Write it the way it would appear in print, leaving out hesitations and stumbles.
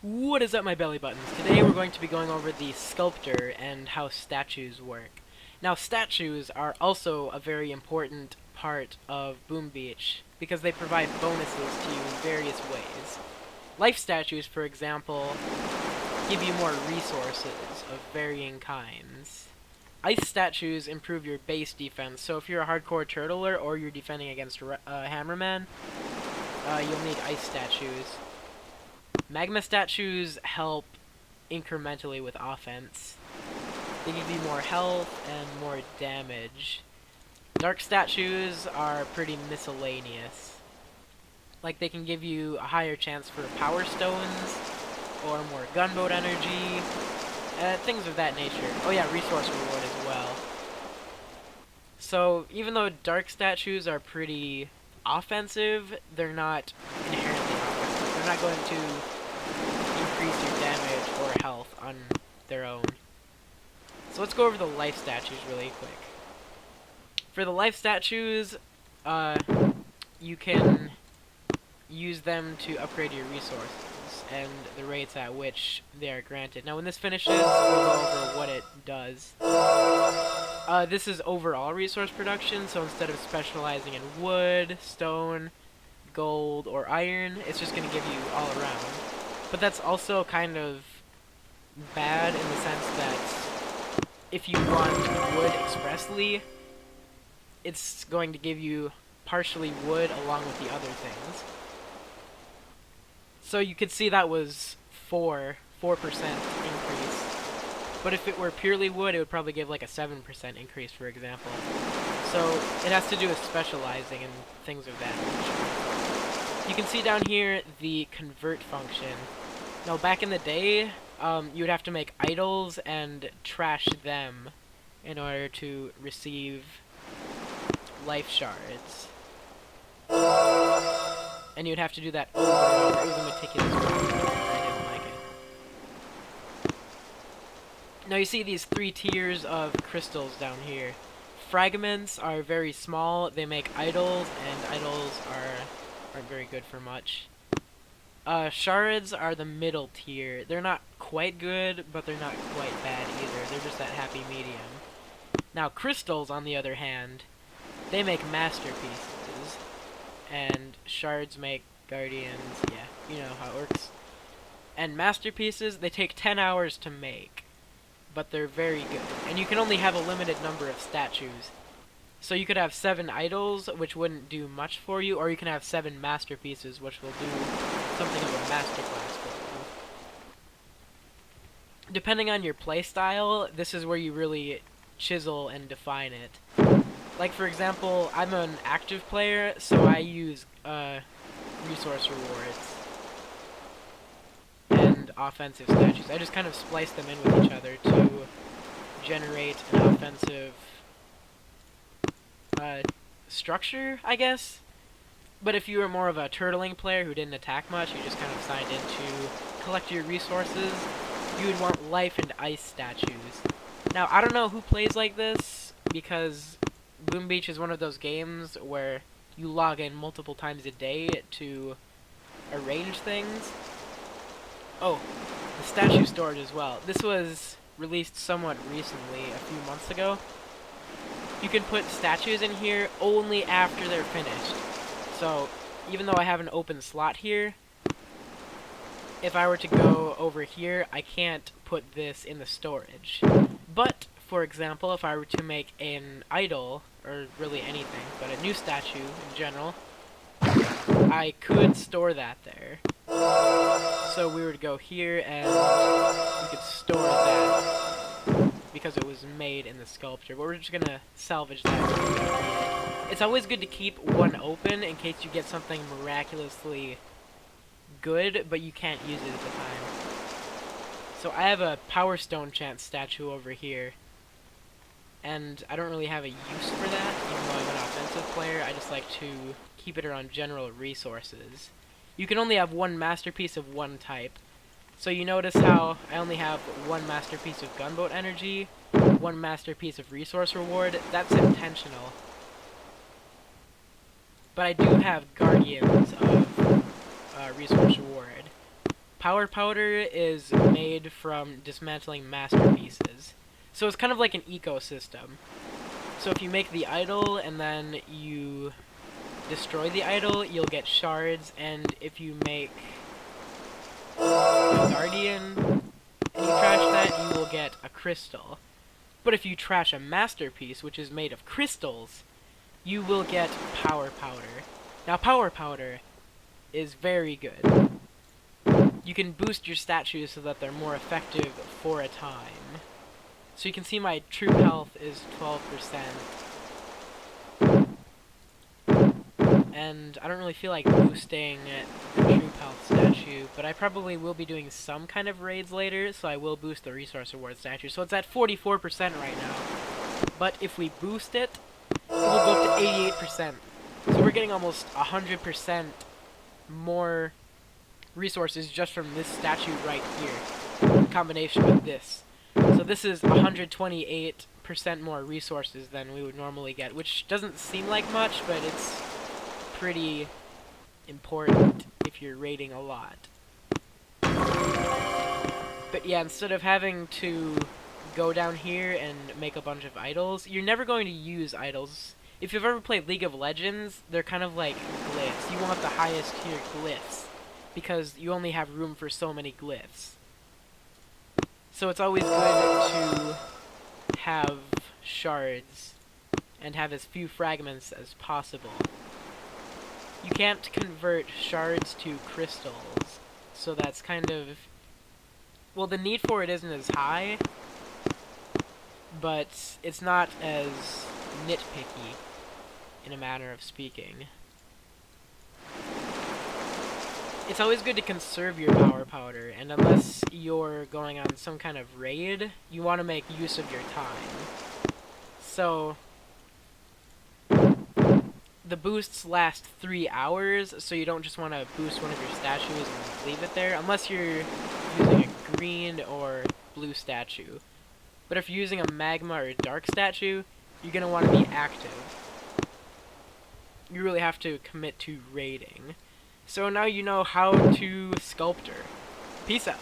What is up, my belly buttons? Today we're going to be going over the sculptor and how statues work. Now, statues are also a very important part of Boom Beach because they provide bonuses to you in various ways. Life statues, for example, give you more resources of varying kinds. Ice statues improve your base defense, so if you're a hardcore turtler or you're defending against Hammerman, you'll need ice statues. Magma statues help incrementally with offense. They give you more health and more damage. Dark statues are pretty miscellaneous. Like, they can give you a higher chance for power stones, or more gunboat energy, things of that nature. Oh yeah, resource reward as well. So, even though dark statues are pretty offensive, they're not inherently offensive. They're not going to increase your damage or health on their own. So let's go over the life statues really quick. For the life statues, you can use them to upgrade your resources and the rates at which they are granted. Now when this finishes, we'll go over what it does. This is overall resource production, so instead of specializing in wood, stone, gold, or iron, it's just going to give you all around. But that's also kind of bad in the sense that if you want wood expressly, it's going to give you partially wood along with the other things. So you could see that was 4% increase. But if it were purely wood, it would probably give like a 7% increase, for example. So it has to do with specializing and things of that nature. You can see down here the convert function. Now, back in the day, you would have to make idols and trash them in order to receive life shards. And you'd have to do that over and over. It was a meticulous process. I didn't like it. Now you see these 3 tiers of crystals down here. Fragments are very small. They make idols, and idols aren't very good for much. Shards are the middle tier. They're not quite good, but they're not quite bad either. They're just that happy medium. Now, crystals, on the other hand, they make masterpieces. And shards make guardians. Yeah, you know how it works. And masterpieces, they take 10 hours to make. But they're very good. And you can only have a limited number of statues. So you could have 7 idols, which wouldn't do much for you, or you can have 7 masterpieces, which will do something of a masterclass for you. Depending on your playstyle, this is where you really chisel and define it. Like, for example, I'm an active player, so I use resource rewards and offensive statues. I just kind of splice them in with each other to generate an offensive structure, I guess. But if you were more of a turtling player who didn't attack much, you just kind of signed in to collect your resources, you would want life and ice statues. Now, I don't know who plays like this, because Boom Beach is one of those games where you log in multiple times a day to arrange things. Oh, the statue storage as well. This was released somewhat recently, a few months ago. You can put statues in here only after they're finished. So, even though I have an open slot here, if I were to go over here, I can't put this in the storage. But, for example, if I were to make an idol, or really anything, but a new statue in general, I could store that there. So we would go here and we could store that because it was made in the sculpture, but we're just gonna salvage that. It's always good to keep one open in case you get something miraculously good, but you can't use it at the time. So I have a Power Stone Chance statue over here, and I don't really have a use for that, even though I'm an offensive player. I just like to keep it around general resources. You can only have one masterpiece of one type. So you notice how I only have one masterpiece of gunboat energy, one masterpiece of resource reward. That's intentional. But I do have guardians of resource reward. Power powder is made from dismantling masterpieces. So it's kind of like an ecosystem. So if you make the idol and then you destroy the idol, you'll get shards, and if you make a guardian and you trash that, you will get a crystal. But if you trash a masterpiece, which is made of crystals, you will get power powder. Now power powder is very good. You can boost your statues so that they're more effective for a time. So you can see my troop health is 12%. And I don't really feel like boosting the troop health statue, but I probably will be doing some kind of raids later, so I will boost the resource reward statue. So it's at 44% right now. But if we boost it, it will go up to 88%. So we're getting almost 100% more resources just from this statue right here, in combination with this. So this is 128% more resources than we would normally get, which doesn't seem like much, but it's pretty important if you're raiding a lot. But yeah, instead of having to go down here and make a bunch of idols, you're never going to use idols. If you've ever played League of Legends, they're kind of like glyphs. You want the highest tier glyphs, because you only have room for so many glyphs. So it's always good to have shards and have as few fragments as possible. You can't convert shards to crystals, so that's kind of... well, the need for it isn't as high, but it's not as nitpicky, in a manner of speaking. It's always good to conserve your power powder, and unless you're going on some kind of raid, you want to make use of your time. So the boosts last 3 hours, so you don't just want to boost one of your statues and leave it there, unless you're using a green or blue statue. But if you're using a magma or a dark statue, you're going to want to be active. You really have to commit to raiding. So now you know how to sculptor. Peace out.